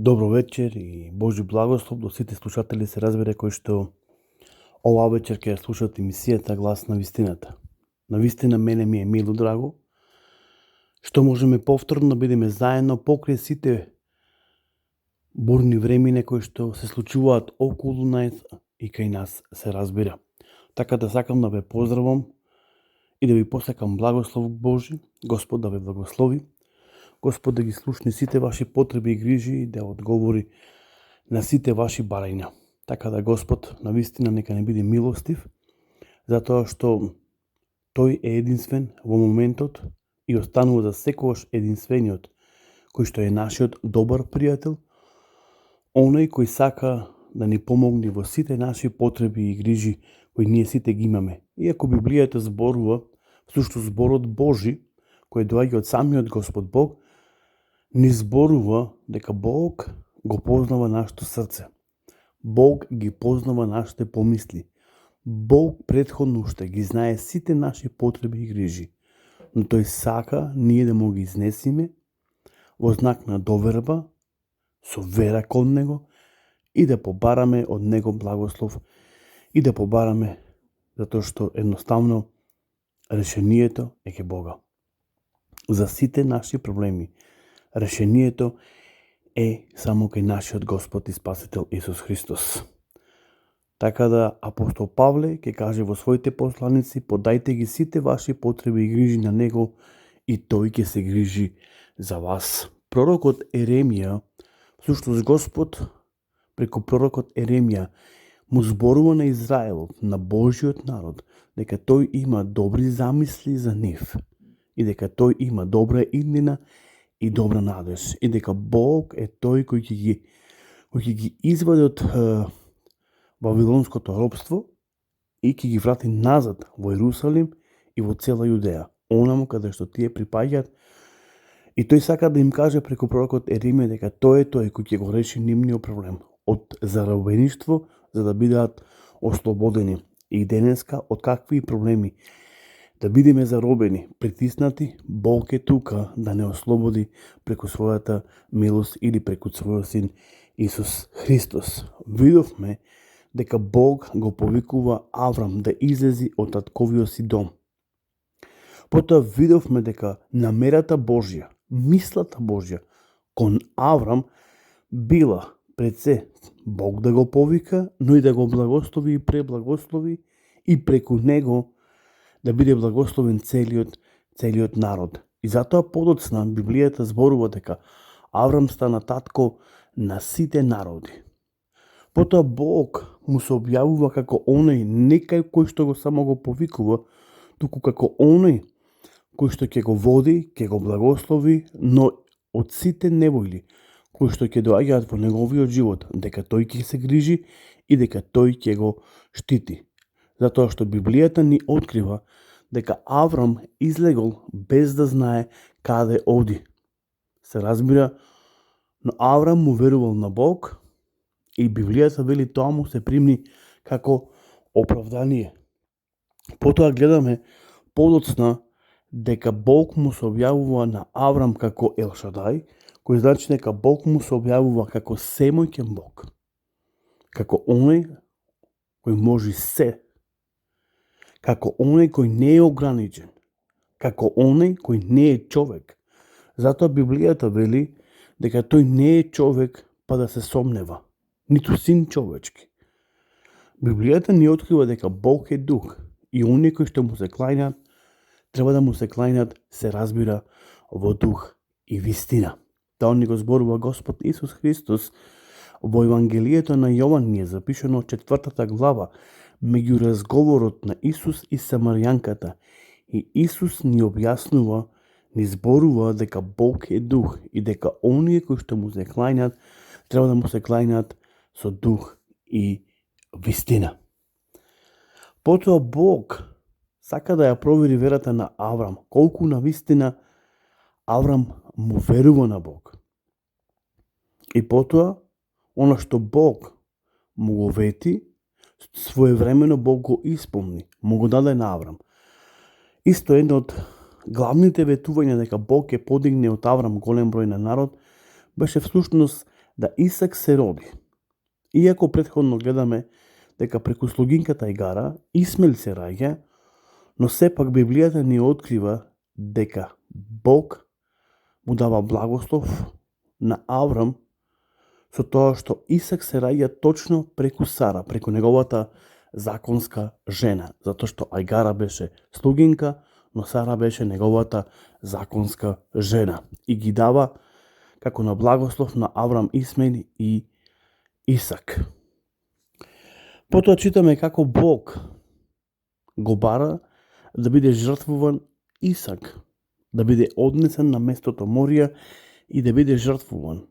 Добро вечер и Божи благослов до сите слушатели се разбере кои што оваа вечер ќе слушат емисијата Глас на вистината. Навистина мене ми е мило драго што можеме повторно да бидеме заедно покрај сите бурни времине кои што се случуваат околу нас и кај нас се разбира. Така да сакам да ве поздравам и да ви посакам благослов Божи, Господ да ве благослови, Господ да ги слушне сите ваши потреби и грижи и да одговори на сите ваши барања. Така да Господ навистина нека не биде милостив, затоа што Тој е единствен во моментот и останува за секогаш единствениот, кој што е нашиот добар пријател, оној кој сака да ни помогне во сите наши потреби и грижи кои ние сите ги имаме. Иако Библијата зборува, всушност зборот Божи, кој доаѓа од самиот Господ Бог, ни зборува дека Бог го познава нашето срце. Бог ги познава нашите помисли. Бог претходно уште ги знае сите наши потреби и грижи. Но Тој сака ние да му ги изнесиме во знак на доверба, со вера кон Него и да побараме од Него благослов и да побараме затоа што едноставно решението е ке Бога. За сите наши проблеми решението е само кај нашиот Господ и Спасител Исус Христос. Така да апостол Павле ќе каже во своите посланици: подајте ги сите ваши потреби и грижи на Него и Тој ќе се грижи за вас. Пророкот Еремија, всушност Господ преку пророкот Еремија му зборува на Израелот, на Божиот народ, дека Тој има добри замисли за нив и дека Тој има добра иднина и добра надеж, и дека Бог е Тој кој ќе ги извади од Вавилонското робство и ќе ги врати назад во Ерусалим и во цела Јудеја, онаму каде што тие припаѓаат. И Тој сака да им каже преку пророкот Еремија дека Тој е Тој кој ќе го реши нивниот проблем од заробеништво, за да бидат ослободени. И денеска од какви проблеми да бидеме заробени, притиснати, Бог е тука да не ослободи преку својата милост или преку својот син Исус Христос. Видовме дека Бог го повикува Аврам да излези од татковиот си дом. Потоа видовме дека намерата Божја, мислата Божја кон Аврам била пред се Бог да го повика, но и да го благослови и преблагослови и преку него да биде благословен целиот народ. И затоа подоцна Библијата зборува дека Аврам стана татко на сите народи. Потоа Бог му се објавува како оној не кој што го само го повикува, туку како оној кој што ќе го води, ќе го благослови, но од сите невојли кои што ќе доаѓаат во неговиот живот, дека Тој ќе се грижи и дека Тој ќе го штити. Затоа што Библијата ни открива дека Аврам излегол без да знае каде оди. Се разбира, но Аврам му верувал на Бог и Библијата вели тоа му се примни како оправдание. Потоа гледаме подоцна дека Бог му се објавува на Аврам како Ел Шадај, кој значи дека Бог му се објавува како семојќен Бог, како оној кој може се, како оној кој не е ограничен, како оној кој не е човек. Затоа Библијата вели дека тој не е човек па да се сомнева, ниту син човечки. Библијата ни открива дека Бог е дух и оние кои што му се клањат треба да му се клањат, се разбира, во дух и вистина. Тоа ни го зборува Господ Исус Христос во Евангелието на Јован, ни е запишано 4 глава, меѓу разговорот на Исус и Самарјанката. И Исус ни објаснува, ни зборува дека Бог е дух и дека оние кои што му се клањат треба да му се клањат со дух и вистина. Потоа Бог сака да ја провери верата на Аврам, колку на вистина Аврам му верува на Бог. И потоа, она што Бог му го вети, своевремено Бог го исполни, му го даде на Аврам. Исто едно од главните ветувања дека Бог ќе подигне од Аврам голем број на народ, беше всушност да Исак се роди. Иако претходно гледаме дека преку слугинката Агара Исмаил се раѓа, но сепак Библијата ни открива дека Бог му дава благослов на Аврам со тоа што Исак се раѓа точно преку Сара, преку неговата законска жена, затоа што Агара беше слугинка, но Сара беше неговата законска жена и ги дава како на благослов на Аврам Исмаил и Исак. Потоа читаме како Бог го бара да биде жртвуван Исак, да биде однесен на местото Морија и да биде жртвуван.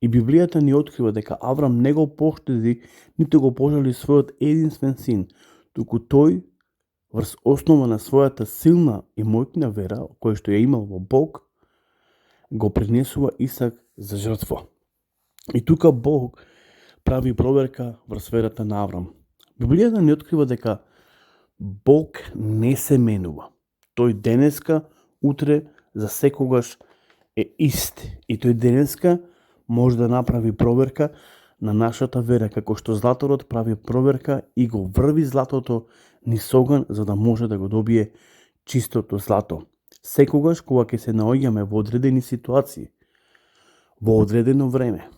И Библијата ни открива дека Аврам не го поштеди, ниту го пожали својот единствен син, туку тој, врз основа на својата силна и моќна вера, која што ја имал во Бог, го принесува Исак за жртва. И тука Бог прави проверка врз верата на Аврам. Библијата ни открива дека Бог не се менува. Тој денеска, утре, за секогаш е ист. И тој денеска може да направи проверка на нашата вера, како што златород прави проверка и го врви златото низ оган, за да може да го добие чистото злато. Секогаш кога ќе се наоѓаме во одредени ситуации, во одредено време,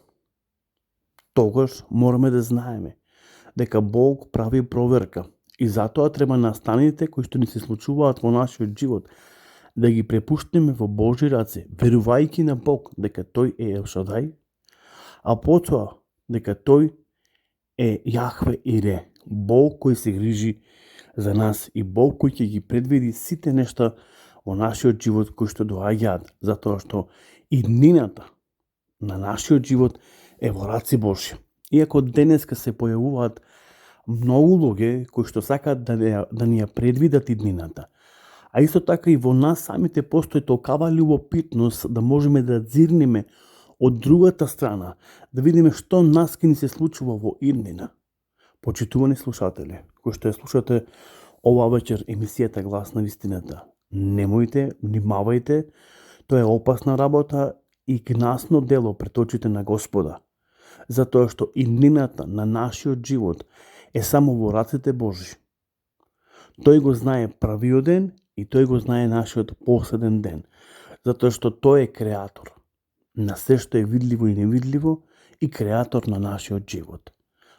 тогаш мораме да знаеме дека Бог прави проверка. И затоа треба настаните кои што ни се случуваат во нашиот живот да ги препуштиме во Божји раце, верувајќи на Бог дека тој е Ел Шадај, а потоа дека тој е Јахве Ире, Бог кој се грижи за нас и Бог кој ќе ги предвиди сите нешта во нашиот живот кои што доаѓаат, затоа што иднината на нашиот живот е во раци Божји. Иако денеска се појавуваат многу луѓе кои што сакаат да ни ја предвидат иднината, а исто така и во нас самите постои толкава љубопитност да можеме да зирнеме од другата страна, да видиме што нас ке ни се случува во иднина. Почитувани слушатели, кои што ја слушате ова вечер емисијата Глас на вистината, немојте, внимавајте, тоа е опасна работа и гнасно дело пред очите на Господа, затоа што иднината на нашиот живот е само во рацете Божи. Тој го знае правиот ден и тој го знае нашиот последен ден, затоа што тој е креатор на се што е видливо и невидливо и креатор на нашиот живот.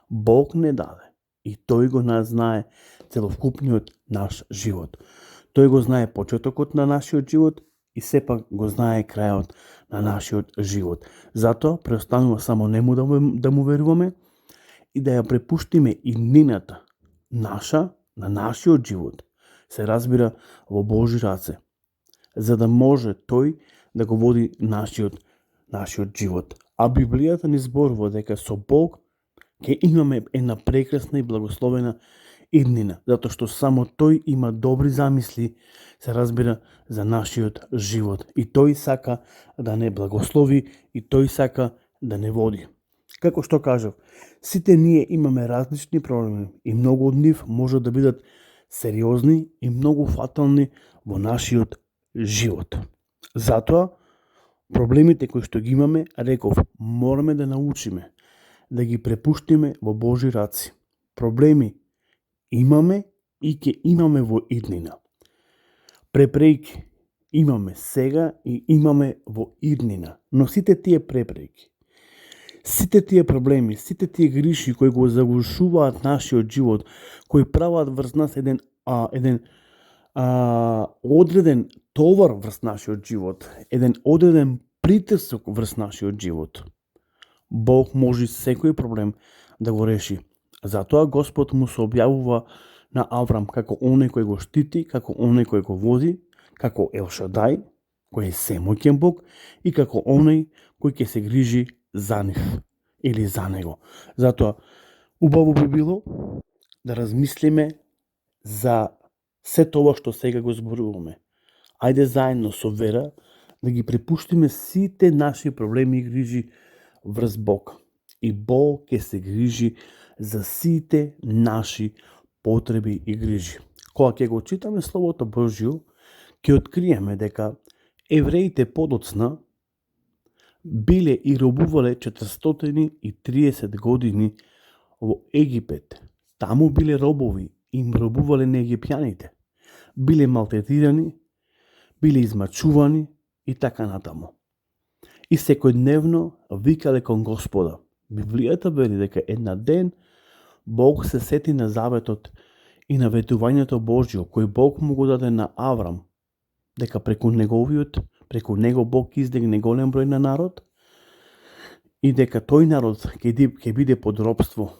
Бог не даде и тој го знае целокупниот наш живот. Тој го знае почетокот на нашиот живот и сепак го знае крајот на нашиот живот. Затоа преостанува само нему да му веруваме и да ја препуштиме иднината наша, на нашиот живот, се разбира во Божи раце, за да може тој да го води нашиот живот. А Библијата ни зборува дека со Бог ќе имаме една прекрасна и благословена иднина, затоа што само тој има добри замисли, се разбира, за нашиот живот. И тој сака да не благослови и тој сака да не води. Како што кажав, сите ние имаме различни проблеми и многу од нив може да бидат сериозни и многу фатални во нашиот живот. Затоа, проблемите кои што ги имаме, реков, мораме да научиме да ги препуштиме во Божи раци. Проблеми имаме и ќе имаме во иднина. Препреки имаме сега и имаме во иднина, но сите тие препреки, сите тие проблеми, сите тие гриши кои го заглушуваат нашиот живот, кои прават врз нас еден одреден товар врз нашиот живот, еден одреден притисок врз нашиот живот. Бог може секој проблем да го реши. Затоа Господ му се објавува на Аврам како оној кој го штити, како оној кој го води, како Ел Шадај, кој е семоќен Бог, и како оној кој ќе се грижи за нив или за него. Затоа убаво би било да размислиме за се тоа што сега го зборуваме. Ајде заедно со вера да ги препуштиме сите наши проблеми и грижи врз Бог. И Бог ќе се грижи за сите наши потреби и грижи. Кога ќе го читаме Словото Божјо, ќе откриеме дека евреите подоцна биле и робувале 430 години во Египет. Таму биле робови, им робувале на египјаните. Биле малтретирани, биле измачувани и така натаму. И секојдневно викале кон Господа. Библијата вели дека една ден Бог се сети на заветот и на ветувањето Божјо кој Бог му го даде на Аврам, дека преку него Бог издигне голем број на народ и дека тој народ ќе биде под робство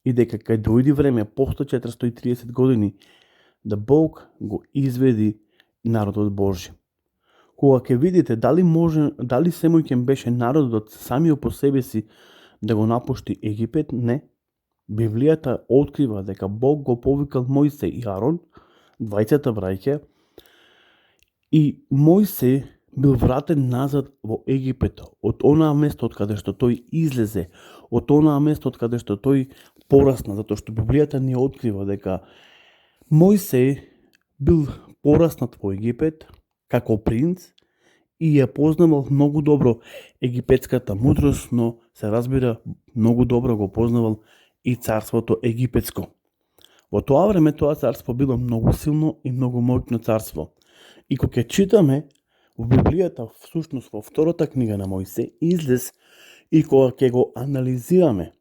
и дека кај дојди време после 430 години да Бог го изведи народот Божји. Кога ќе видите дали семојќен беше народот самиот по себе си да го напушти Египет, не. Библијата открива дека Бог го повикал Мојсе и Арон, двајцата браќа, и Мојсе бил вратен назад во Египет, од онаа место од каде што тој излезе, од онаа место од каде што тој порасна, затоа што Библијата ни открива дека Мојсе бил пораснат во Египет како принц и ја познавал многу добро египетската мудрост, но се разбира многу добро го познавал и царството египетско. Во тоа време тоа царство било многу силно и многу моќно царство. И кога ќе читаме во Библијата, всушност во втората книга на Мојсе, излез и кога ќе го анализираме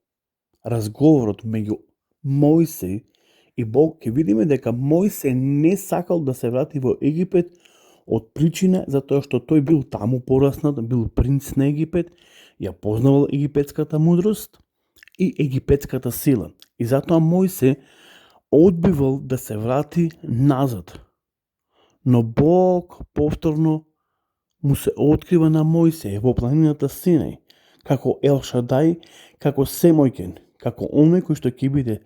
разговорот меѓу Мојсе и Бог, ќе видиме дека Мојсе не сакал да се врати во Египет од причина затоа што тој бил таму пораснат, бил принц на Египет, ја познавал египетската мудрост и египетската сила. И затоа Мојсе одбивал да се врати назад. Но Бог повторно му се открива на Мојсе во планината Синај, како Ел Шадај, како Семојкен, како оној кој што ќе биде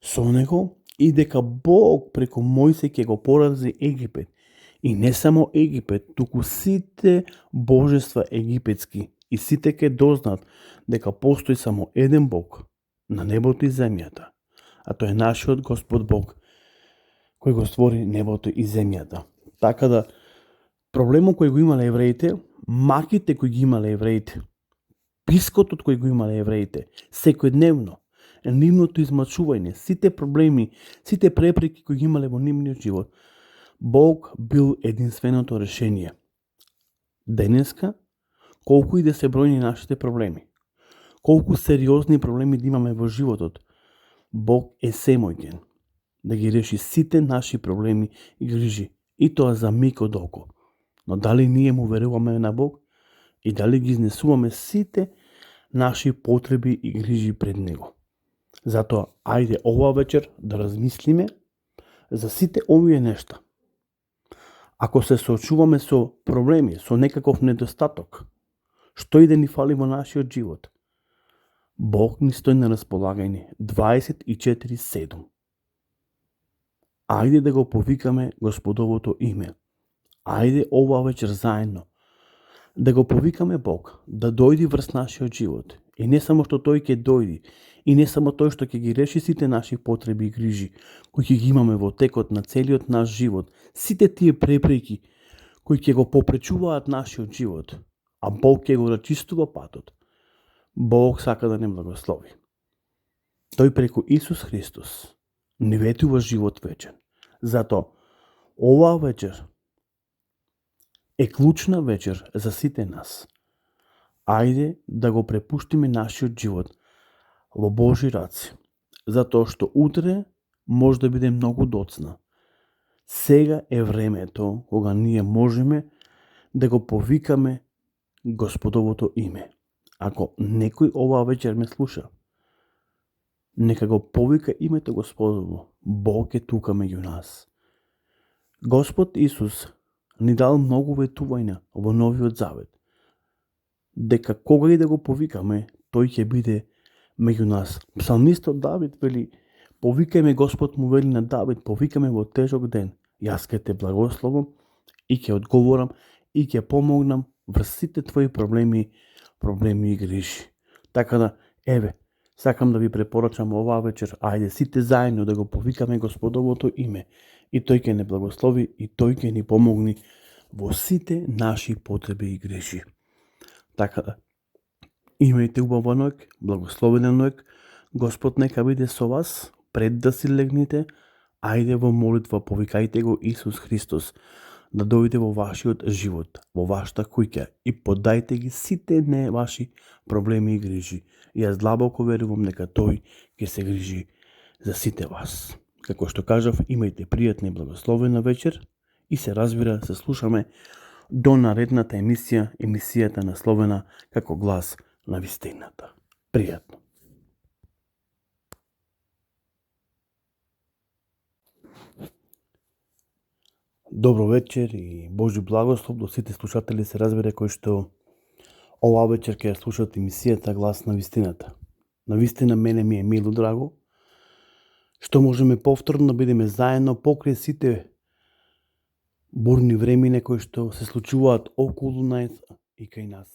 со него и дека Бог преку Мојсе ќе го порази Египет. И не само Египет, туку сите божества египетски и сите ќе дознаат дека постои само еден Бог на небото и земјата, а тој е нашиот Господ Бог кој го створи небото и земјата. Така да, проблемот кој го имале евреите, маките кои ги имале евреите, пискотот кој го имале евреите, секојдневно, нивното измачување, сите проблеми, сите препреки кои ги имале во нивниот живот, Бог бил единственото решение. Денеска, колку и да се бројни нашите проблеми, колку сериозни проблеми да имаме во животот, Бог е семојген да ги реши сите наши проблеми и грижи, и тоа за миг од око. Но дали ние му веруваме на Бог и дали ги изнесуваме сите наши потреби и грижи пред Него? Затоа, ајде оваа вечер да размислиме за сите овие нешта. Ако се соочуваме со проблеми, со некаков недостаток, што и да ни фали во нашиот живот, Бог ни стои на располагање 24/7. Ајде да го повикаме Господовото име. Ајде оваа вечер заедно да го повикаме Бог, да дојди врз нашиот живот. И не само што тој ќе дојди, и не само тој што ќе ги реши сите наши потреби и грижи, кои ќе ги имаме во текот на целиот наш живот, сите тие препреки кои ќе го попречуваат нашиот живот, а Бог ќе го рачистува патот. Бог сака да не благослови. Тој преку Исус Христос ни ветува живот вечен. Затоа, оваа вечер е клучна вечер за сите нас. Ајде да го препуштиме нашиот живот во Божи раци, затоа што утре може да биде многу доцна. Сега е времето кога ние можеме да го повикаме Господовото име. Ако некој оваа вечер ме слуша, нека го повика името Господово. Бог е тука меѓу нас. Господ Исус ни дал многу ветувања во Новиот Завет, дека кога и да го повикаме, тој ќе биде меѓу нас. Псалмистот Давид вели, повикај ме, Господ му вели на Давид, повикаме во тежок ден. Јас ќе те благословам и ќе одговорам и ќе помогнам врз сите твои проблеми и грижи. Така да, еве, сакам да ви препорачам оваа вечер, ајде сите заедно да го повикаме Господовото име и тој ќе не благослови и тој ќе ни помогни во сите наши потреби и грижи. Така да, имајте убава ноќ, благословена ноќ, Господ нека биде со вас, пред да си легнете, ајде во молитва, повикајте го Исус Христос да дојде во вашиот живот, во вашата куќа и подајте ги сите не ваши проблеми и грижи. И јас длабоко верувам дека тој ќе се грижи за сите вас. Како што кажав, имајте пријатна и благословена вечер и се разбира, се слушаме до наредната емисијата насловена како Глас на вистината. Пријатно. Добро вечер и Божи благослов до сите слушатели, се разбере, кои што оваа вечер ќе слушат емисијата Глас на вистината. На вистина мене ми е мило драго што можеме повторно да бидеме заедно покрај сите бурни времине кои што се случуваат околу нас и кај нас.